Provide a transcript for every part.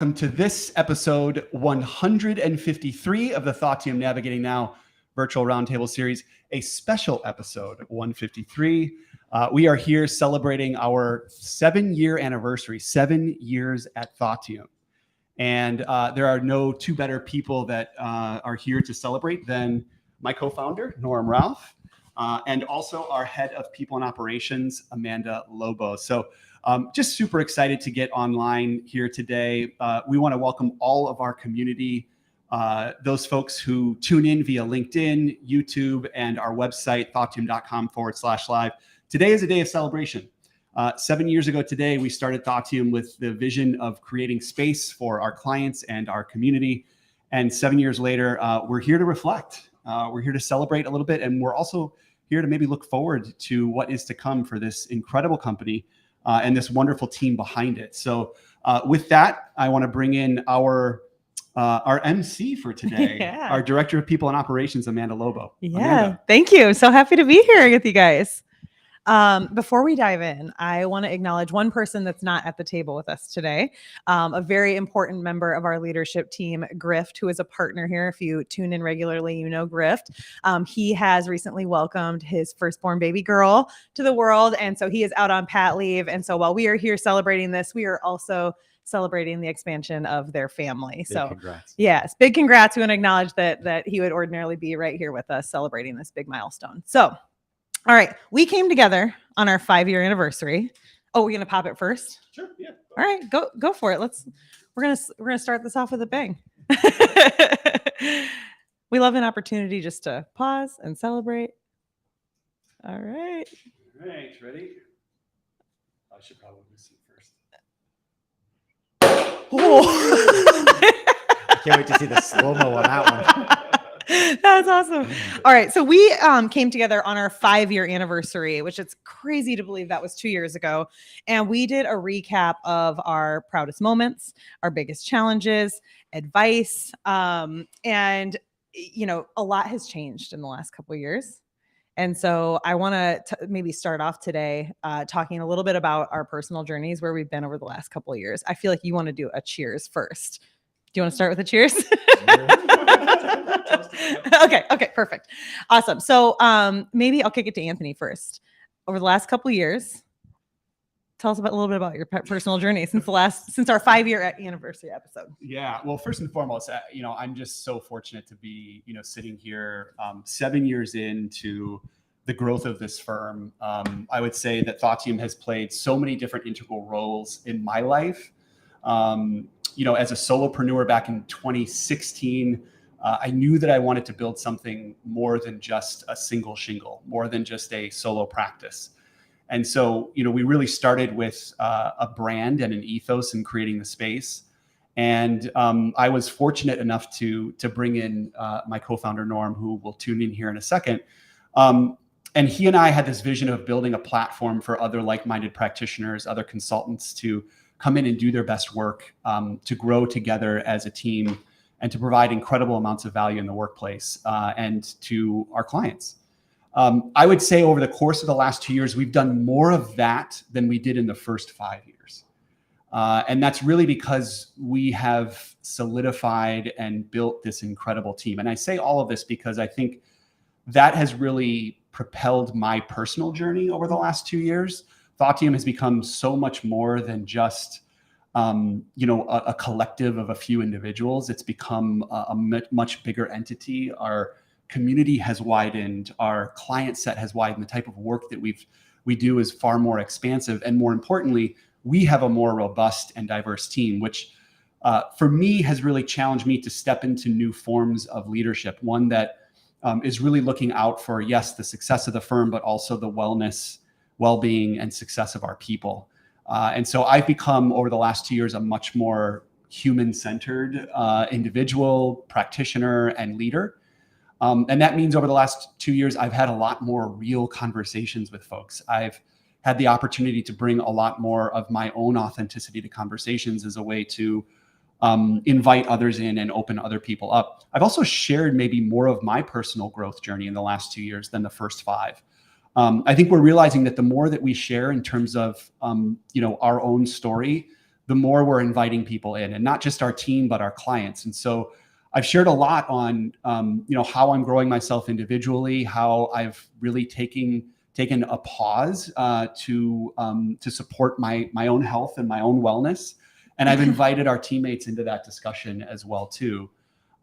Welcome to this episode 153 of the Thoughtium Navigating Now virtual roundtable series, a special episode 153. We are here celebrating our 7-year anniversary, 7 years at Thoughtium. And there are no two better people that are here to celebrate than my co-founder, Norm Ralph, and also our head of people and operations, Amanda Lobo. So just super excited to get online here today. We want to welcome all of our community, those folks who tune in via LinkedIn, YouTube, and our website, thoughttium.com/live. Today is a day of celebration. 7 years ago today, we started Thoughtium with the vision of creating space for our clients and our community. And 7 years later, we're here to reflect. We're here to celebrate a little bit. And we're also here to maybe look forward to what is to come for this incredible company and this wonderful team behind it. So with that, I want to bring in our MC for today, our Director of People and Operations, Amanda Lobo. Amanda. Thank you. So happy to be here with you guys. Before we dive in, I want to acknowledge one person that's not at the table with us today, a very important member of our leadership team, Grift, who is a partner here. If you tune in regularly, you know Grift. He has recently welcomed his firstborn baby girl to the world, and so he is out on pat leave. And so while we are here celebrating this, we are also celebrating the expansion of their family. Congrats. Yes, big congrats. We want to acknowledge that he would ordinarily be right here with us celebrating this big milestone. So all right, we came together on our 5-year anniversary. Oh, we're gonna pop it first? Sure, yeah. All right, go for it. We're gonna start this off with a bang. We love an opportunity just to pause and celebrate. All right. All right, ready? I should probably miss you first. Oh. I can't wait to see the slow-mo on that one. That's awesome. All right. So we came together on our 5-year anniversary, which it's crazy to believe that was 2 years ago. And we did a recap of our proudest moments, our biggest challenges, advice. And, you know, a lot has changed in the last couple of years. And so I want to maybe start off today talking a little bit about our personal journeys, where we've been over the last couple of years. I feel like you want to do a cheers first. Do you want to start with a cheers? Okay, perfect. Awesome. So maybe I'll kick it to Anthony first. Over the last couple of years, tell us a little bit about your personal journey since our 5-year anniversary episode. Yeah, well, first and foremost, I'm just so fortunate to be, sitting here 7 years into the growth of this firm. I would say that Thoughtium has played so many different integral roles in my life. As a solopreneur back in 2016, I knew that I wanted to build something more than just a single shingle, more than just a solo practice. And so, we really started with a brand and an ethos in creating the space. And I was fortunate enough to bring in my co-founder, Norm, who will tune in here in a second. And he and I had this vision of building a platform for other like-minded practitioners, other consultants to come in and do their best work, to grow together as a team, and to provide incredible amounts of value in the workplace and to our clients. I would say over the course of the last 2 years, we've done more of that than we did in the first 5 years. And that's really because we have solidified and built this incredible team. And I say all of this because I think that has really propelled my personal journey over the last 2 years. Thoughtium has become so much more than just a collective of a few individuals. It's become a much bigger entity. Our community has widened. Our client set has widened. The type of work that we do is far more expansive. And more importantly, we have a more robust and diverse team, which for me has really challenged me to step into new forms of leadership. One that is really looking out for, yes, the success of the firm, but also the wellness, well-being, and success of our people. And so I've become, over the last 2 years, a much more human-centered individual, practitioner, and leader. And that means over the last 2 years, I've had a lot more real conversations with folks. I've had the opportunity to bring a lot more of my own authenticity to conversations as a way to invite others in and open other people up. I've also shared maybe more of my personal growth journey in the last 2 years than the first 5. I think we're realizing that the more that we share in terms of, our own story, the more we're inviting people in, and not just our team, but our clients. And so I've shared a lot on, how I'm growing myself individually, how I've really taken a pause to support my own health and my own wellness. And I've invited our teammates into that discussion as well too.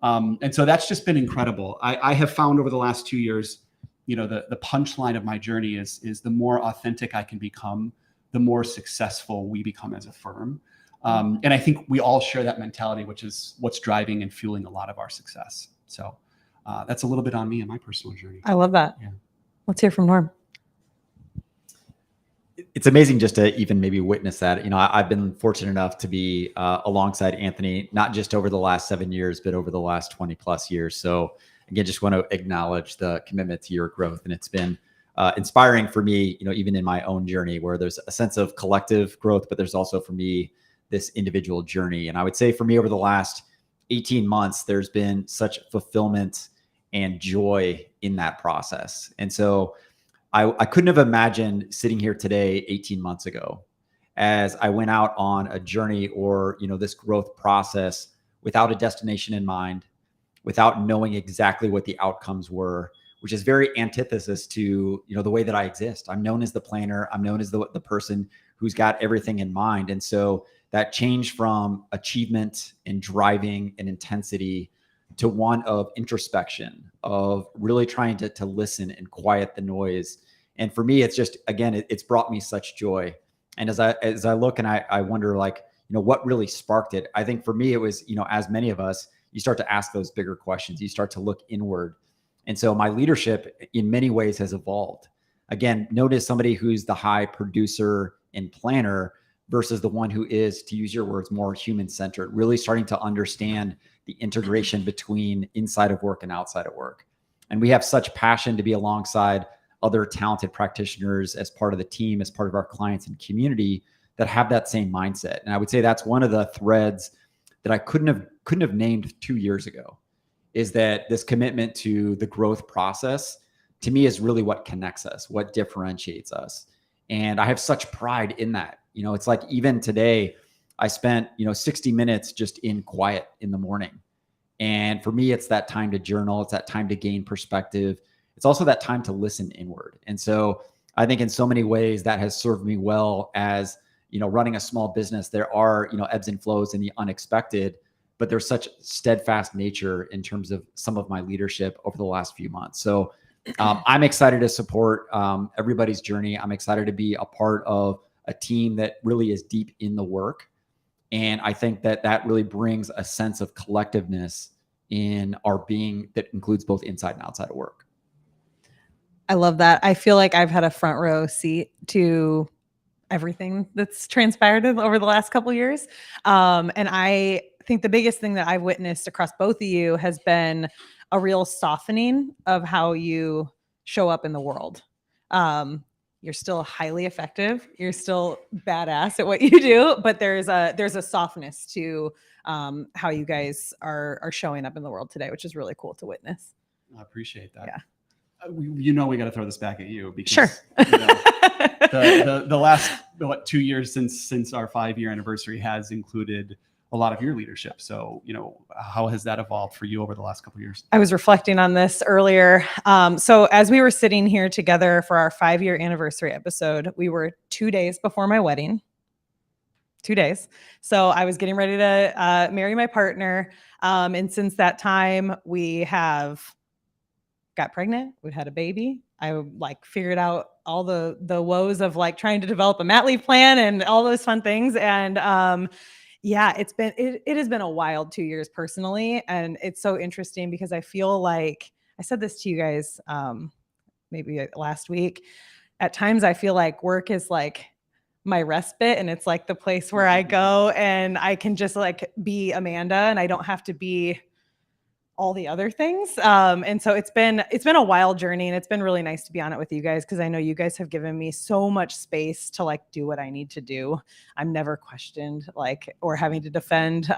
And so that's just been incredible. I have found over the last 2 years, the punchline of my journey is the more authentic I can become, the more successful we become as a firm. And I think we all share that mentality, which is what's driving and fueling a lot of our success. So that's a little bit on me and my personal journey. I love that. Yeah. Let's hear from Norm. It's amazing just to even maybe witness that. I've been fortunate enough to be alongside Anthony, not just over the last 7 years, but over the last 20 plus years. So again, just want to acknowledge the commitment to your growth. And it's been inspiring for me, even in my own journey, where there's a sense of collective growth, but there's also for me this individual journey. And I would say for me over the last 18 months, there's been such fulfillment and joy in that process. And so I couldn't have imagined sitting here today 18 months ago as I went out on a journey or, this growth process without a destination in mind, without knowing exactly what the outcomes were, which is very antithesis to, the way that I exist. I'm known as the planner. I'm known as the person who's got everything in mind. And so that change from achievement and driving and intensity to one of introspection, of really trying to listen and quiet the noise. And for me, it's just, again, it's brought me such joy. And as I look and I wonder, what really sparked it? I think for me, it was, as many of us, you start to ask those bigger questions. You start to look inward. And so my leadership in many ways has evolved. Again, notice somebody who's the high producer and planner versus the one who is, to use your words, more human-centered, really starting to understand the integration between inside of work and outside of work. And we have such passion to be alongside other talented practitioners as part of the team, as part of our clients and community that have that same mindset. And I would say that's one of the threads that I couldn't have named 2 years ago, is that this commitment to the growth process, to me, is really what connects us, what differentiates us. And I have such pride in that. It's like even today, I spent, 60 minutes just in quiet in the morning. And for me, it's that time to journal. It's that time to gain perspective. It's also that time to listen inward. And so I think in so many ways that has served me well as, running a small business. There are, ebbs and flows in the unexpected, but there's such steadfast nature in terms of some of my leadership over the last few months. So I'm excited to support everybody's journey. I'm excited to be a part of a team that really is deep in the work. And I think that really brings a sense of collectiveness in our being that includes both inside and outside of work. I love that. I feel like I've had a front row seat to everything that's transpired over the last couple of years. And I think the biggest thing that I've witnessed across both of you has been a real softening of how you show up in the world. You're still highly effective. You're still badass at what you do, but there's a softness to how you guys are showing up in the world today, which is really cool to witness. I appreciate that. Yeah. We got to throw this back at you because sure. The last 2 years since our 5-year anniversary has included a lot of your leadership. So, how has that evolved for you over the last couple of years? I was reflecting on this earlier. So as we were sitting here together for our 5-year anniversary episode, we were 2 days before my wedding. 2 days. So I was getting ready to marry my partner. And since that time, we have got pregnant. We've had a baby. I figured out all the woes of trying to develop a mat leave plan and all those fun things. And yeah, it has been a wild 2 years personally. And it's so interesting because I feel like I said this to you guys maybe last week. At times I feel like work is my respite, and it's the place where I go and I can just be Amanda, and I don't have to be all the other things. And so it's been a wild journey, and it's been really nice to be on it with you guys, because I know you guys have given me so much space to do what I need to do. I'm never questioned or having to defend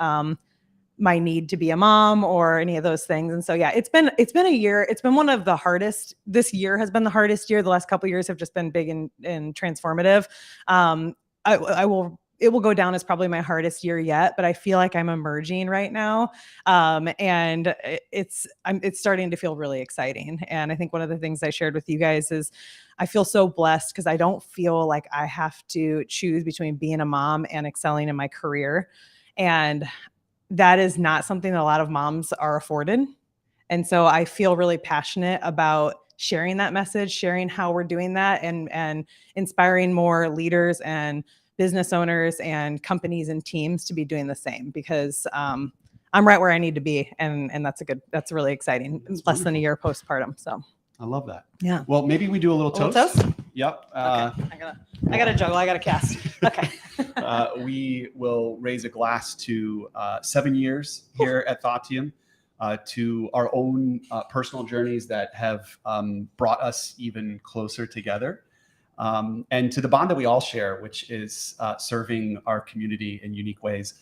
my need to be a mom or any of those things. And so, yeah, it's been a year. It's been one of the hardest. This year has been the hardest year. The last couple of years have just been big and transformative. I will it will go down as probably my hardest year yet, but I feel like I'm emerging right now. And it's starting to feel really exciting. And I think one of the things I shared with you guys is I feel so blessed because I don't feel like I have to choose between being a mom and excelling in my career. And that is not something that a lot of moms are afforded. And so I feel really passionate about sharing that message, sharing how we're doing that, and inspiring more leaders and business owners and companies and teams to be doing the same, because I'm right where I need to be. And that's really exciting. That's less than a year postpartum. So I love that. yeah. Well, maybe we do a little A little toast. toast? Yep. Okay. I gotta juggle. I gotta cast. Okay. We will raise a glass to 7 years here at Thoughtium, to our own personal journeys that have brought us even closer together. And to the bond that we all share, which is serving our community in unique ways,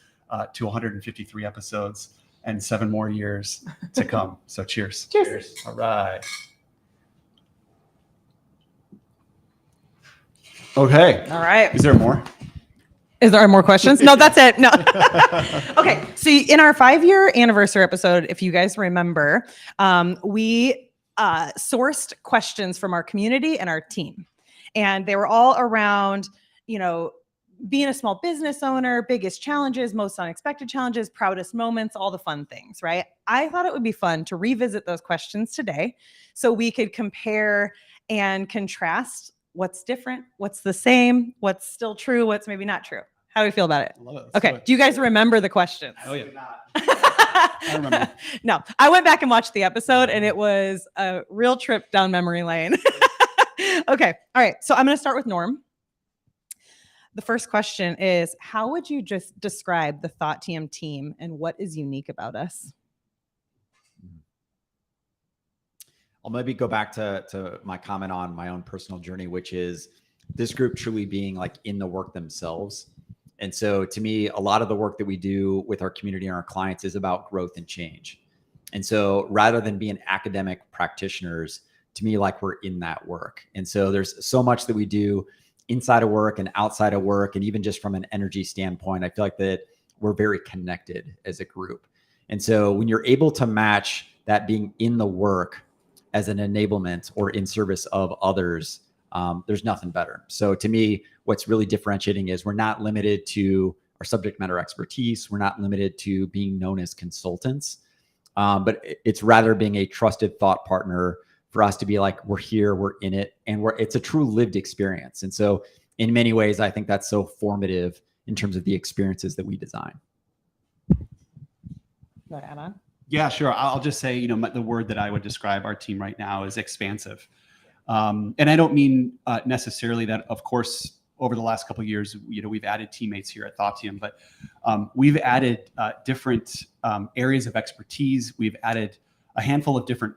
to 153 episodes and 7 more years to come. So cheers. Cheers. All right. Okay. All right. Is there more? Is there more questions? No, that's it. No. Okay. So in our 5-year anniversary episode, if you guys remember, we sourced questions from our community and our team. And they were all around, being a small business owner, biggest challenges, most unexpected challenges, proudest moments, all the fun things, right? I thought it would be fun to revisit those questions today so we could compare and contrast what's different, what's the same, what's still true, what's maybe not true. How do we feel about it? I love it. Okay. Do you guys remember the questions? Oh, yeah. I remember. No, I went back and watched the episode and it was a real trip down memory lane. Okay. All right. So I'm going to start with Norm. The first question is, how would you just describe the Thoughtium team and what is unique about us? I'll maybe go back to my comment on my own personal journey, which is this group truly being like in the work themselves. And so to me, a lot of the work that we do with our community and our clients is about growth and change. And so rather than being academic practitioners, to me, like we're in that work. And so there's so much that we do inside of work and outside of work. And even just from an energy standpoint, I feel like that we're very connected as a group. And so when you're able to match that being in the work as an enablement or in service of others, there's nothing better. So to me, what's really differentiating is we're not limited to our subject matter expertise. We're not limited to being known as consultants, but it's rather being a trusted thought partner for us to be like, we're here, we're in it, and it's a true lived experience. And so in many ways, I think that's so formative in terms of the experiences that we design. Go ahead on. Yeah, sure. I'll just say, the word that I would describe our team right now is expansive. And I don't mean necessarily that, of course, over the last couple of years, we've added teammates here at Thoughtium, but we've added different areas of expertise. We've added a handful of different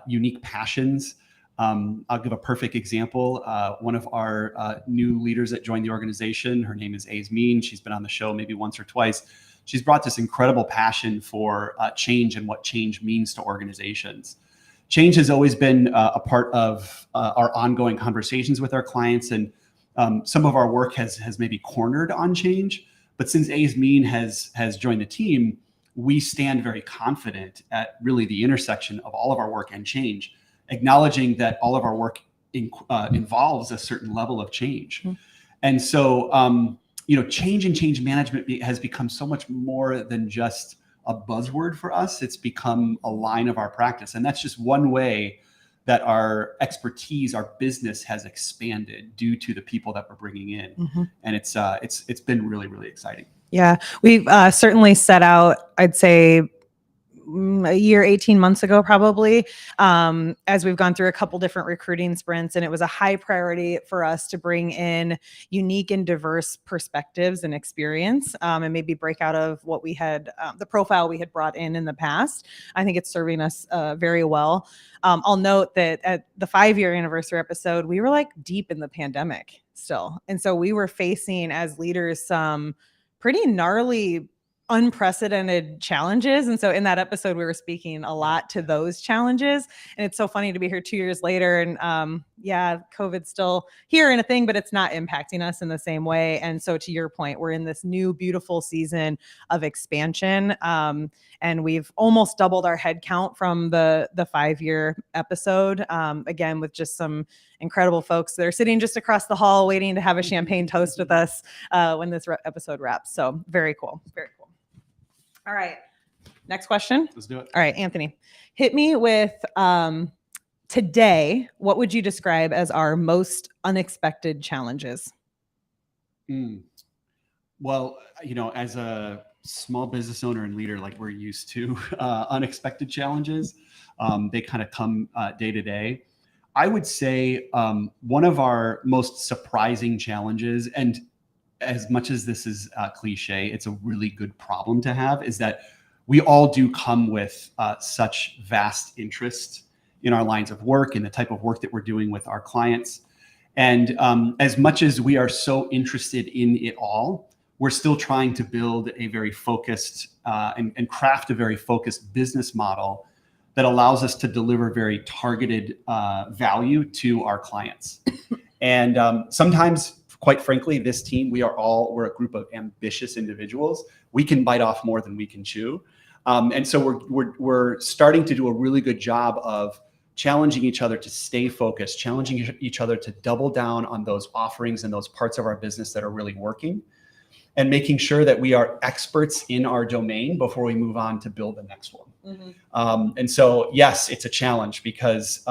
unique passions. I'll give a perfect example. One of our new leaders that joined the organization, her name is Yasmin. She's been on the show maybe once or twice. She's brought this incredible passion for change and what change means to organizations. Change has always been a part of our ongoing conversations with our clients, and some of our work has maybe cornered on change. But since Yasmin has joined the team, we stand very confident at really the intersection of all of our work and change, acknowledging that all of our work involves a certain level of change. Mm-hmm. And so, change and change management has become so much more than just a buzzword for us. It's become a line of our practice. And that's just one way that our expertise, our business has expanded due to the people that we're bringing in. Mm-hmm. And it's been really, really exciting. Yeah, we've certainly set out, I'd say, a year, 18 months ago, probably, as we've gone through a couple different recruiting sprints. And it was a high priority for us to bring in unique and diverse perspectives and experience, and maybe break out of what we had, the profile we had brought in the past. I think it's serving us very well. I'll note that at the 5-year anniversary episode, we were like deep in the pandemic still. And so we were facing as leaders some pretty gnarly unprecedented challenges. And so in that episode, we were speaking a lot to those challenges. And it's so funny to be here 2 years later. And yeah, COVID's still here and a thing, but it's not impacting us in the same way. And so to your point, we're in this new beautiful season of expansion. And we've almost doubled our head count from the 5-year episode. Again, with just some incredible folks that are sitting just across the hall waiting to have a champagne toast with us when this episode wraps. So very cool. Very cool. All right. Next question. Let's do it. All right, Anthony, hit me with today. What would you describe as our most unexpected challenges? Well, as a small business owner and leader, like we're used to unexpected challenges. They kind of come day to day. I would say one of our most surprising challenges, and as much as this is cliche, it's a really good problem to have, is that we all do come with such vast interest in our lines of work and the type of work that we're doing with our clients. And as much as we are so interested in it all, we're still trying to build a very focused and craft a very focused business model that allows us to deliver very targeted value to our clients. And sometimes, quite frankly, this team, we're a group of ambitious individuals. We can bite off more than we can chew. And so we're starting to do a really good job of challenging each other to stay focused, challenging each other to double down on those offerings and those parts of our business that are really working, and making sure that we are experts in our domain before we move on to build the next one. Mm-hmm. And so, yes, it's a challenge because,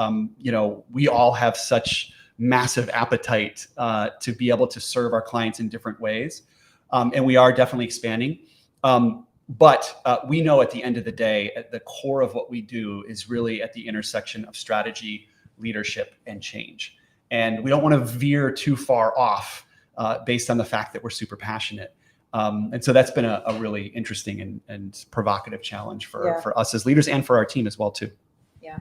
we all have such massive appetite to be able to serve our clients in different ways. And we are definitely expanding. But we know at the end of the day, at the core of what we do is really at the intersection of strategy, leadership, and change. And we don't want to veer too far off based on the fact that we're super passionate. And so that's been a really interesting and provocative challenge for us as leaders and for our team as well, too. Yeah.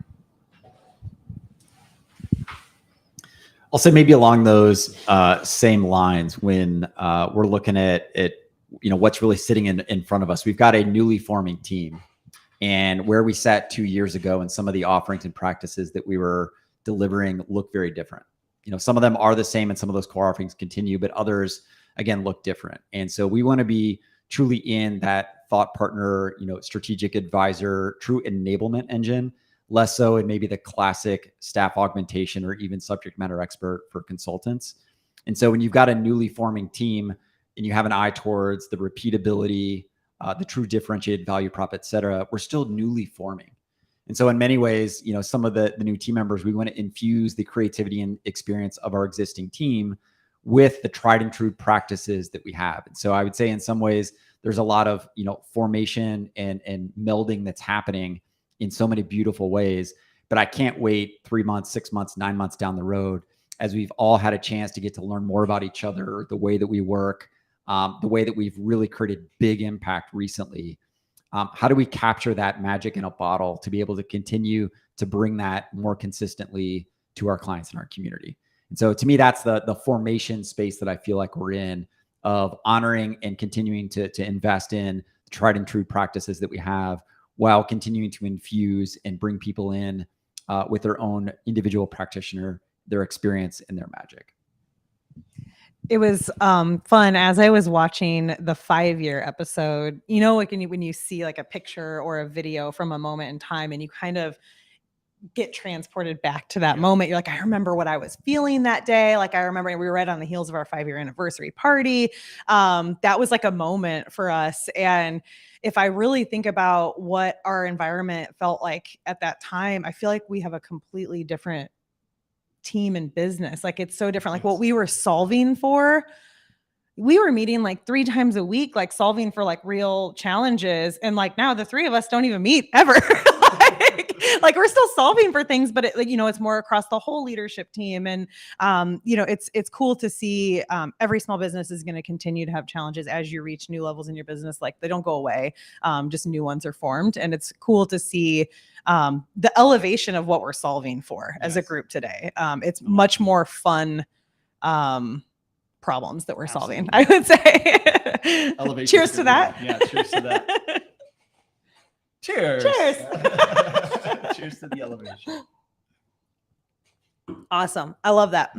I'll say maybe along those same lines when we're looking at what's really sitting in front of us. We've got a newly forming team, and where we sat 2 years ago and some of the offerings and practices that we were delivering look very different. Some of them are the same and some of those core offerings continue, but others, again, look different. And so we want to be truly in that thought partner, strategic advisor, true enablement engine, less so in maybe the classic staff augmentation or even subject matter expert for consultants. And so when you've got a newly forming team and you have an eye towards the repeatability, the true differentiated value prop, et cetera, we're still newly forming. And so in many ways, some of the new team members, we want to infuse the creativity and experience of our existing team with the tried and true practices that we have. And so I would say in some ways, there's a lot of, formation and melding that's happening in so many beautiful ways. But I can't wait 3 months, 6 months, 9 months down the road, as we've all had a chance to get to learn more about each other, the way that we work, the way that we've really created big impact recently. How do we capture that magic in a bottle to be able to continue to bring that more consistently to our clients and our community? And so to me, that's the formation space that I feel like we're in, of honoring and continuing to invest in the tried and true practices that we have, while continuing to infuse and bring people in with their own individual practitioner, their experience and their magic. It was fun as I was watching the 5-year episode, like when you see like a picture or a video from a moment in time and you kind of get transported back to that moment. You're like, I remember what I was feeling that day. Like I remember we were right on the heels of our 5-year anniversary party. That was like a moment for us. And if I really think about what our environment felt like at that time, I feel like we have a completely different team and business. Like it's so different. Like what we were solving for, we were meeting like 3 times a week, like solving for like real challenges. And like now the 3 of us don't even meet ever. like we're still solving for things, but it's more across the whole leadership team. And, it's cool to see every small business is going to continue to have challenges as you reach new levels in your business. Like they don't go away. Just new ones are formed. And it's cool to see the elevation of what we're solving for as a group today. It's much more fun problems that we're solving, Absolutely. I would say. Elevation is Cheers a to good that. word. Yeah, cheers to that. Cheers. Cheers. Cheers to the elevation. Awesome. I love that.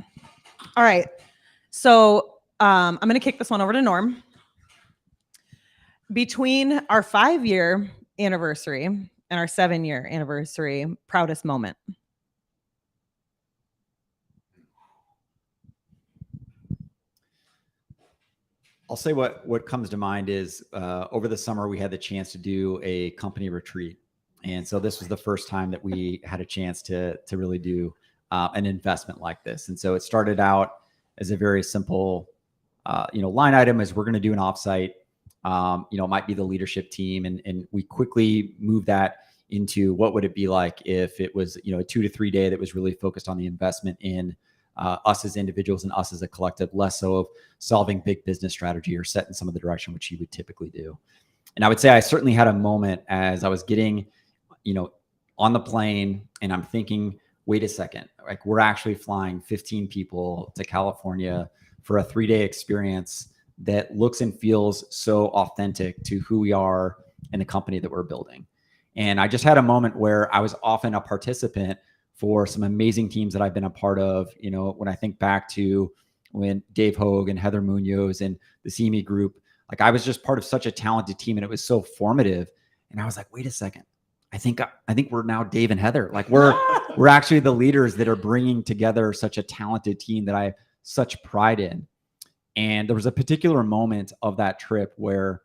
All right. So I'm going to kick this one over to Norm. Between our 5-year anniversary and our 7-year anniversary, proudest moment. I'll say what comes to mind is over the summer, we had the chance to do a company retreat. And so this was the first time that we had a chance to really do an investment like this. And so it started out as a very simple, line item is we're going to do an offsite. It might be the leadership team. And we quickly moved that into what would it be like if it was, a 2 to 3 day that was really focused on the investment in us as individuals and us as a collective, less so of solving big business strategy or setting some of the direction which you would typically do. And I would say I certainly had a moment as I was getting, on the plane and I'm thinking, wait a second, like we're actually flying 15 people to California for a 3-day experience that looks and feels so authentic to who we are and the company that we're building. And I just had a moment where I was often a participant for some amazing teams that I've been a part of. When I think back to when Dave Hogue and Heather Munoz and the CME group, like I was just part of such a talented team and it was so formative. And I was like, wait a second, I think we're now Dave and Heather. Like we're actually the leaders that are bringing together such a talented team that I have such pride in. And there was a particular moment of that trip where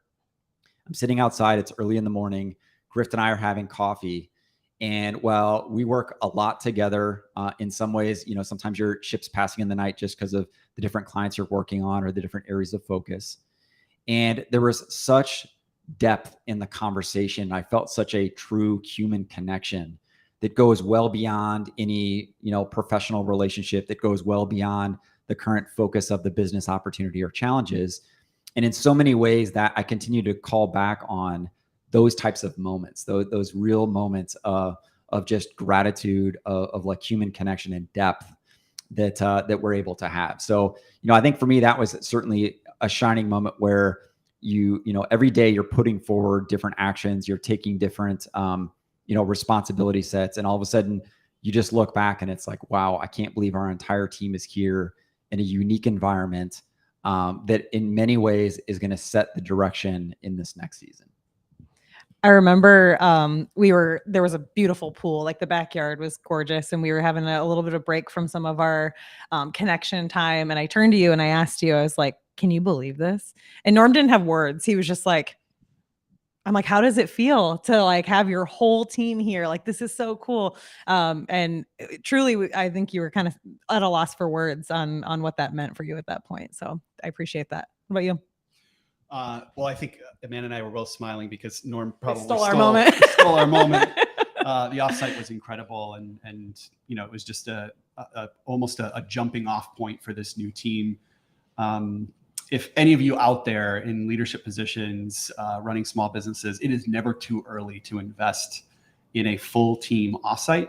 I'm sitting outside, it's early in the morning, Grift and I are having coffee. And while we work a lot together in some ways, sometimes your ship's passing in the night just because of the different clients you're working on or the different areas of focus. And there was such depth in the conversation. I felt such a true human connection that goes well beyond any, professional relationship, that goes well beyond the current focus of the business opportunity or challenges. And in so many ways that I continue to call back on those types of moments, those real moments of just gratitude, of like human connection and depth that we're able to have. So, I think for me, that was certainly a shining moment where every day you're putting forward different actions, you're taking different, responsibility sets. And all of a sudden you just look back and it's like, wow, I can't believe our entire team is here in a unique environment that in many ways is going to set the direction in this next season. I remember there was a beautiful pool, like the backyard was gorgeous, and we were having a little bit of break from some of our connection time. And I turned to you and I asked you, I was like, can you believe this? And Norm didn't have words. He was just like, I'm like, how does it feel to like have your whole team here? Like, this is so cool. And truly, I think you were kind of at a loss for words on what that meant for you at that point. So I appreciate that. What about you? Well, I think Amanda and I were both smiling because Norm probably stole our moment. Stole our moment. The offsite was incredible, and it was just almost a jumping off point for this new team. If any of you out there in leadership positions, running small businesses, it is never too early to invest in a full team offsite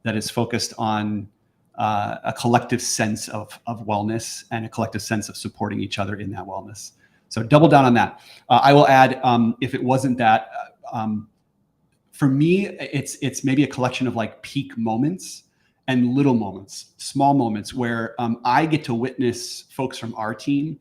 that is focused on a collective sense of wellness and a collective sense of supporting each other in that wellness. So double down on that. I will add, if it wasn't that, for me, it's maybe a collection of like peak moments and little moments, small moments where I get to witness folks from our team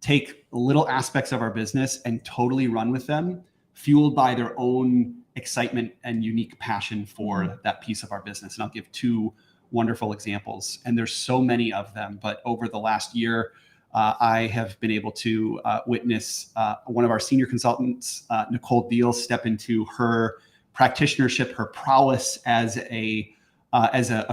take little aspects of our business and totally run with them, fueled by their own excitement and unique passion for that piece of our business. And I'll give 2 wonderful examples. And there's so many of them, but over the last year, I have been able to witness one of our senior consultants, Nicole Deal, step into her practitionership, her prowess as a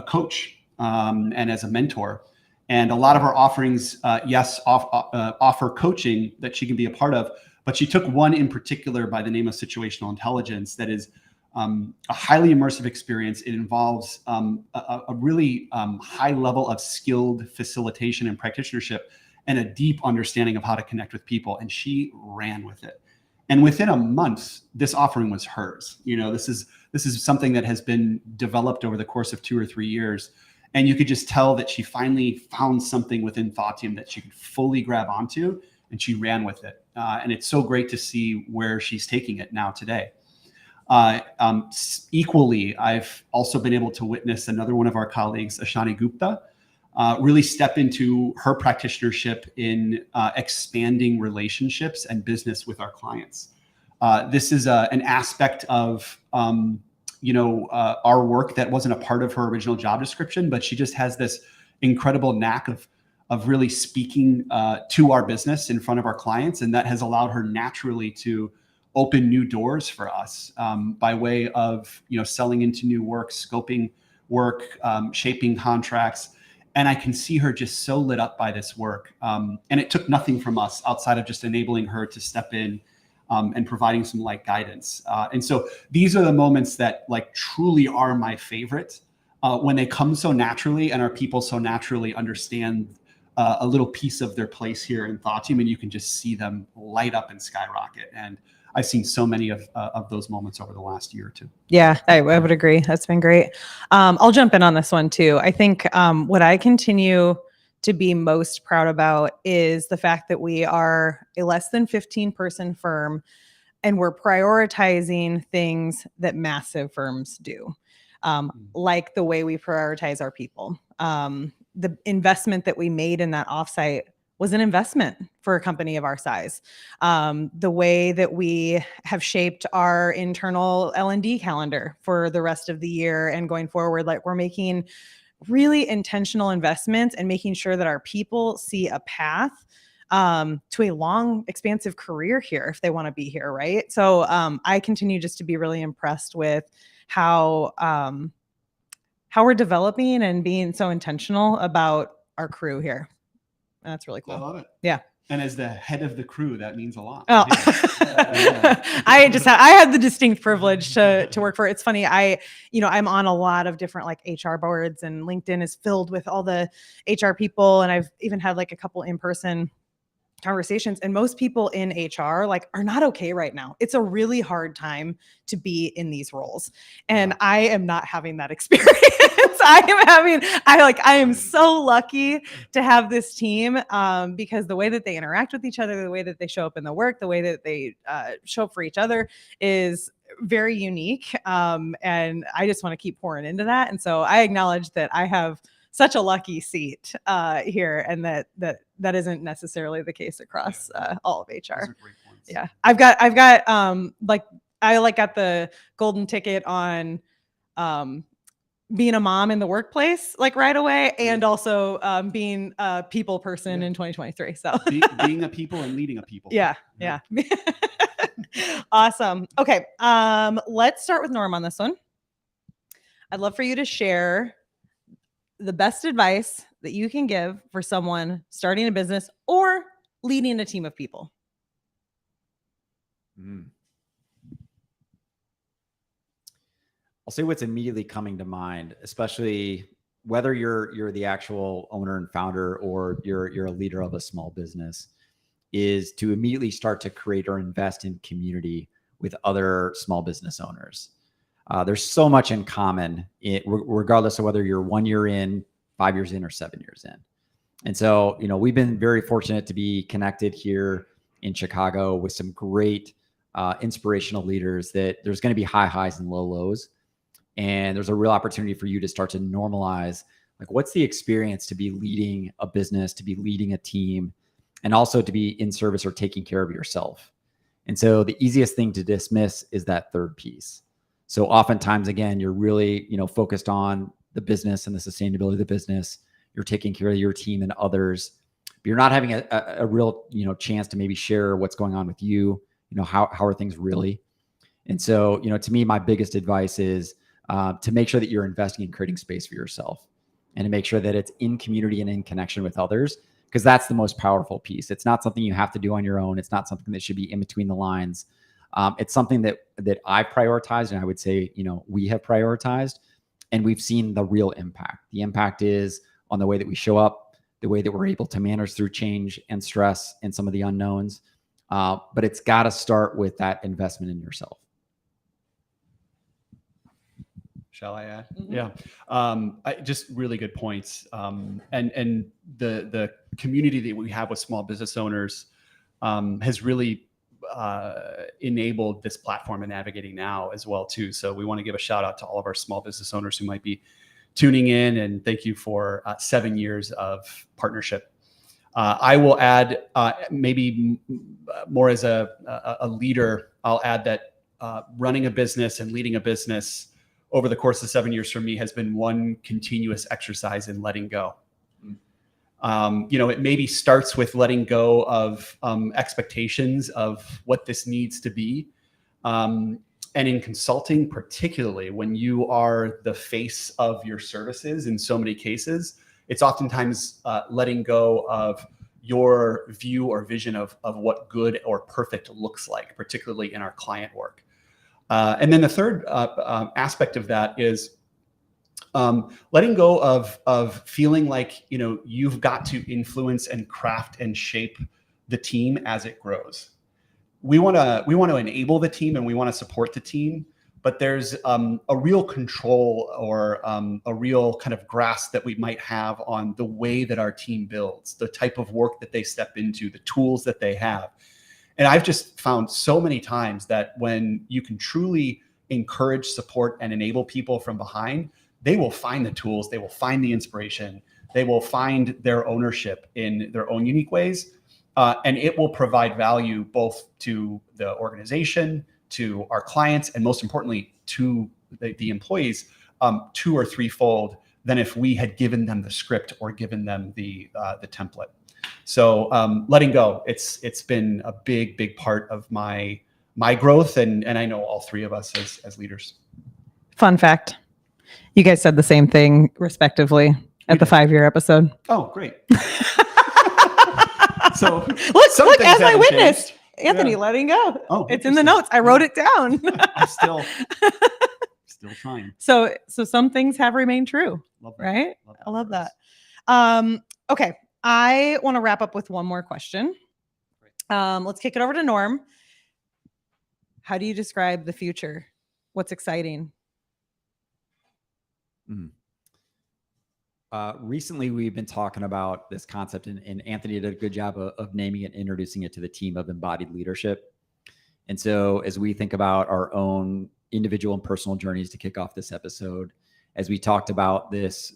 coach and as a mentor. And a lot of our offerings, offer coaching that she can be a part of. But she took one in particular by the name of situational intelligence that is a highly immersive experience. It involves a really high level of skilled facilitation and practitionership and a deep understanding of how to connect with people. And she ran with it. And within a month, this offering was hers. This is something that has been developed over the course of 2 or 3 years. And you could just tell that she finally found something within Thoughtium that she could fully grab onto, and she ran with it. And it's so great to see where she's taking it now today. Equally, I've also been able to witness another one of our colleagues, Ashani Gupta, really step into her practitionership in expanding relationships and business with our clients. This is an aspect of our work that wasn't a part of her original job description, but she just has this incredible knack of really speaking to our business in front of our clients, and that has allowed her naturally to open new doors for us by way of selling into new work, scoping work, shaping contracts. And I can see her just so lit up by this work. And it took nothing from us outside of just enabling her to step in and providing some light guidance. And so these are the moments that like truly are my favorite when they come so naturally and our people so naturally understand a little piece of their place here in Thoughtium, and you can just see them light up and skyrocket. And I've seen so many of those moments over the last year or two. Yeah, I would agree. That's been great. I'll jump in on this one too. I think what I continue to be most proud about is the fact that we are a less than 15-person firm, and we're prioritizing things that massive firms do, like the way we prioritize our people. The investment that we made in that offsite was an investment for a company of our size. The way that we have shaped our internal L&D calendar for the rest of the year and going forward, like we're making really intentional investments and making sure that our people see a path to a long, expansive career here if they want to be here, right? So I continue just to be really impressed with how we're developing and being so intentional about our crew here. That's really cool. I love it. Yeah. And as the head of the crew, that means a lot. Oh, Yeah. I had the distinct privilege to work for it. It's funny. I'm on a lot of different like HR boards, and LinkedIn is filled with all the HR people. And I've even had like a couple in-person conversations, and most people in HR like are not okay right now. It's a really hard time to be in these roles. And I am not having that experience. I am so lucky to have this team because the way that they interact with each other, the way that they show up in the work, the way that they show up for each other is very unique. And I just want to keep pouring into that. And so I acknowledge that I have such a lucky seat here, and that isn't necessarily the case across all of HR. Those are great points. Yeah, I've got I got the golden ticket on being a mom in the workplace like right away, and also being a people person in 2023. So being a people and leading a people. Yeah. Awesome. Okay, let's start with Norm on this one. I'd love for you to share the best advice that you can give for someone starting a business or leading a team of people. I'll say what's immediately coming to mind, especially whether you're the actual owner and founder or you're a leader of a small business, is to immediately start to create or invest in community with other small business owners. There's so much in common, regardless of whether you're 1 year in, 5 years in, or 7 years in. And so, we've been very fortunate to be connected here in Chicago with some great inspirational leaders that there's going to be high highs and low lows. And there's a real opportunity for you to start to normalize, like, what's the experience to be leading a business, to be leading a team, and also to be in service or taking care of yourself. And so the easiest thing to dismiss is that third piece. So oftentimes, again, you're really, focused on the business and the sustainability of the business. You're taking care of your team and others, but you're not having a real, chance to maybe share what's going on with you. How are things really? And so, to me, my biggest advice is to make sure that you're investing in creating space for yourself, and to make sure that it's in community and in connection with others, because that's the most powerful piece. It's not something you have to do on your own. It's not something that should be in between the lines. It's something that I prioritized, and I would say, we have prioritized, and we've seen the real impact. The impact is on the way that we show up, the way that we're able to manage through change and stress and some of the unknowns. But it's got to start with that investment in yourself. Shall I add? Mhm. Yeah. Just really good points. And the community that we have with small business owners has really enabled this platform and navigating now as well too. So we want to give a shout out to all of our small business owners who might be tuning in, and thank you for 7 years of partnership. I will add maybe more as a leader, I'll add that running a business and leading a business over the course of 7 years for me has been one continuous exercise in letting go. It maybe starts with letting go of expectations of what this needs to be. And in consulting, particularly when you are the face of your services in so many cases, it's oftentimes letting go of your view or vision of what good or perfect looks like, particularly in our client work. And then the third aspect of that is letting go of feeling like you've got to influence and craft and shape the team as it grows. We want to enable the team and we want to support the team, but there's a real control or a real kind of grasp that we might have on the way that our team builds, the type of work that they step into, the tools that they have. And I've just found so many times that when you can truly encourage, support, and enable people from behind, they will find the tools, they will find the inspiration, they will find their ownership in their own unique ways. And it will provide value both to the organization, to our clients, and most importantly, to the employees, 2 or 3-fold than if we had given them the script or given them the template. So letting go, it's been a big part of my growth, and I know all 3 of us as leaders. Fun fact. You guys said the same thing respectively at the 5-year episode. Oh, great. So look, as I witnessed, changed. Anthony letting go. Oh, it's in the notes. I wrote it down. I'm still trying. So some things have remained true, right? I love that. Okay. I want to wrap up with one more question. Let's kick it over to Norm. How do you describe the future? What's exciting? Recently, we've been talking about this concept, and Anthony did a good job of naming it, introducing it to the team of embodied leadership. And so as we think about our own individual and personal journeys to kick off this episode, as we talked about this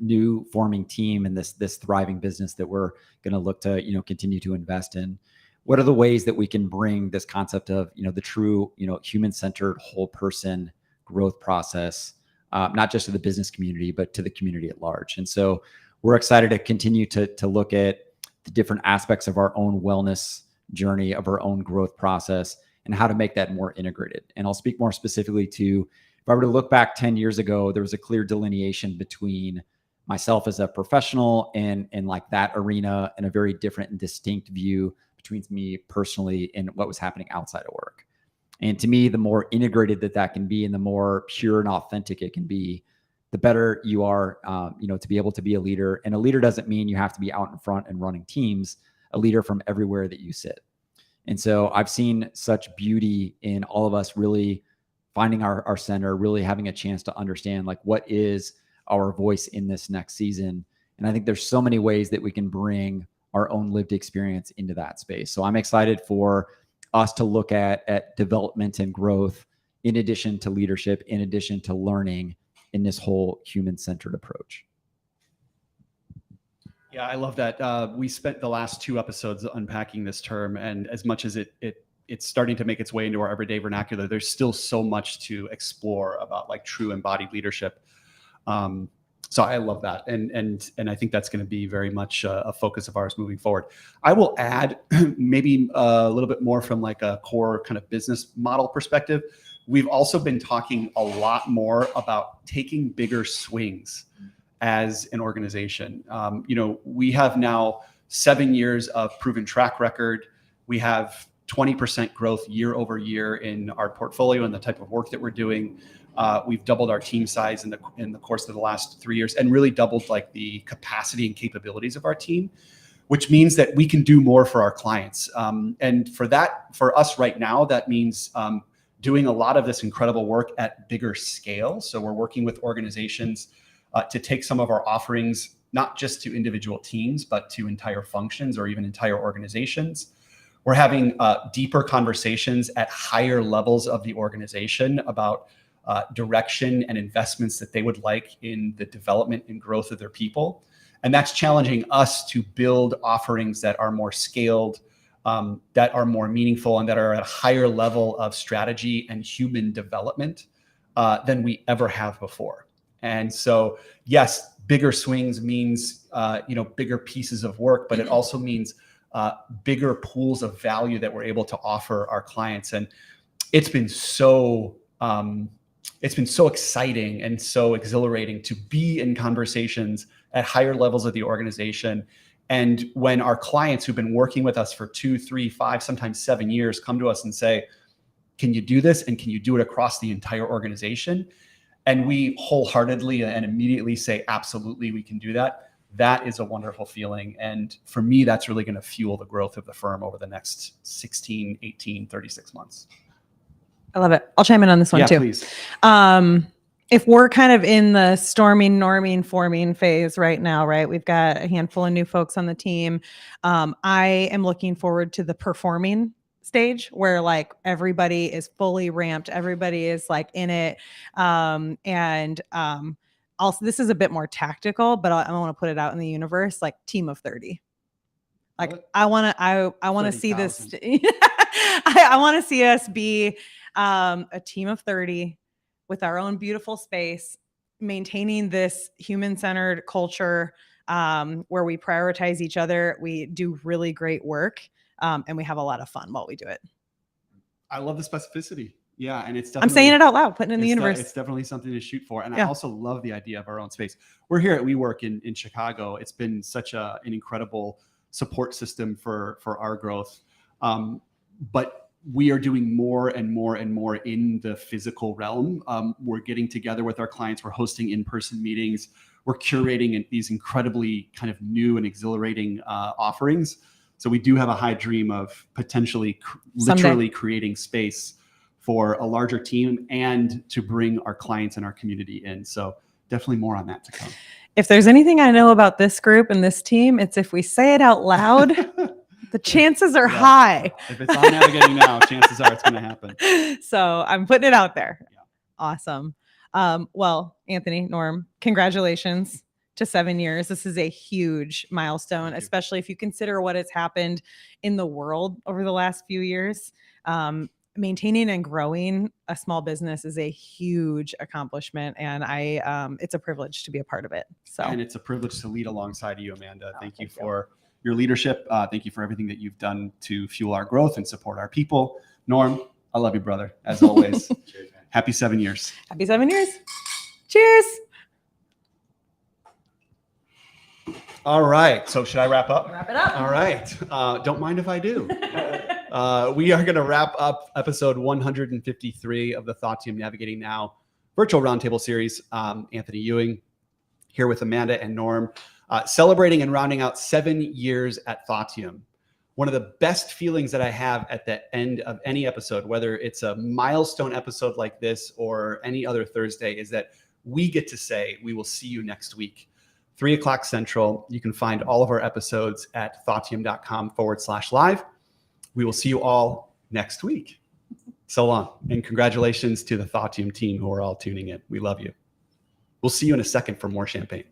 new forming team and this thriving business that we're going to look to, continue to invest in, what are the ways that we can bring this concept of, the true, human-centered whole person growth process, not just to the business community, but to the community at large. And so we're excited to continue to look at the different aspects of our own wellness journey, of our own growth process, and how to make that more integrated. And I'll speak more specifically to, if I were to look back 10 years ago, there was a clear delineation between myself as a professional and like that arena, and a very different and distinct view between me personally and what was happening outside of work. And to me, the more integrated that can be and the more pure and authentic it can be, the better you are, to be able to be a leader. And a leader doesn't mean you have to be out in front and running teams, a leader from everywhere that you sit. And so I've seen such beauty in all of us really finding our center, really having a chance to understand like what is our voice in this next season. And I think there's so many ways that we can bring our own lived experience into that space. So I'm excited for us to look at development and growth in addition to leadership, in addition to learning in this whole human-centered approach. Yeah, I love that. We spent the last 2 episodes unpacking this term, and as much as it's starting to make its way into our everyday vernacular, there's still so much to explore about like true embodied leadership. So I love that. And I think that's going to be very much a focus of ours moving forward. I will add maybe a little bit more from like a core kind of business model perspective. We've also been talking a lot more about taking bigger swings as an organization. We have now 7 years of proven track record. We have 20% growth year over year in our portfolio and the type of work that we're doing. We've doubled our team size in the course of the last 3 years, and really doubled like the capacity and capabilities of our team, which means that we can do more for our clients. And for us right now, that means doing a lot of this incredible work at bigger scale. So we're working with organizations to take some of our offerings, not just to individual teams, but to entire functions or even entire organizations. We're having deeper conversations at higher levels of the organization about direction and investments that they would like in the development and growth of their people. And that's challenging us to build offerings that are more scaled, that are more meaningful, and that are at a higher level of strategy and human development than we ever have before. And so, yes, bigger swings means bigger pieces of work, but it also means bigger pools of value that we're able to offer our clients. And it's been so exciting and so exhilarating to be in conversations at higher levels of the organization. And when our clients who've been working with us for 2, 3, 5, sometimes 7 years come to us and say, can you do this? And can you do it across the entire organization? And we wholeheartedly and immediately say, absolutely, we can do that. That is a wonderful feeling. And for me, that's really going to fuel the growth of the firm over the next 16, 18, 36 months. I love it. I'll chime in on this one too. Please. If we're kind of in the storming, norming, forming phase right now, right? We've got a handful of new folks on the team. I am looking forward to the performing stage where like everybody is fully ramped. Everybody is like in it. Also, this is a bit more tactical, but I want to put it out in the universe, like team of 30. Like I want to see this. I want to see us be a team of 30 with our own beautiful space, maintaining this human-centered culture where we prioritize each other. We do really great work, and we have a lot of fun while we do it. I love the specificity. Yeah, and it's definitely, I'm saying it out loud, putting it in the universe. It's definitely something to shoot for. And I also love the idea of our own space. We're here at WeWork in Chicago. It's been such an incredible support system for our growth. But we are doing more and more and more in the physical realm. We're getting together with our clients. We're hosting in-person meetings. We're curating these incredibly kind of new and exhilarating offerings. So we do have a high dream of potentially literally creating space for a larger team and to bring our clients and our community in. So definitely more on that to come. If there's anything I know about this group and this team, it's if we say it out loud, the chances are high. If it's on Navigating Now, chances are it's going to happen. So I'm putting it out there. Yeah. Awesome. Well, Anthony, Norm, congratulations to 7 years. This is a huge milestone, especially if you consider what has happened in the world over the last few years. Maintaining and growing a small business is a huge accomplishment, and it's a privilege to be a part of it. So, and it's a privilege to lead alongside you, Amanda. Thank you for your leadership. Thank you for everything that you've done to fuel our growth and support our people. Norm, I love you, brother, as always. Cheers, man. Happy 7 years. Happy 7 years. Cheers. All right. So should I wrap up? Wrap it up. All right. Don't mind if I do. We are going to wrap up episode 153 of the Thoughtium Navigating Now virtual roundtable series. Anthony Ewing here with Amanda and Norm, celebrating and rounding out 7 years at Thoughtium. One of the best feelings that I have at the end of any episode, whether it's a milestone episode like this or any other Thursday, is that we get to say, we will see you next week. 3 o'clock Central. You can find all of our episodes at thoughttium.com/live. We will see you all next week. So long. And congratulations to the Thoughtium team who are all tuning in. We love you. We'll see you in a second for more champagne.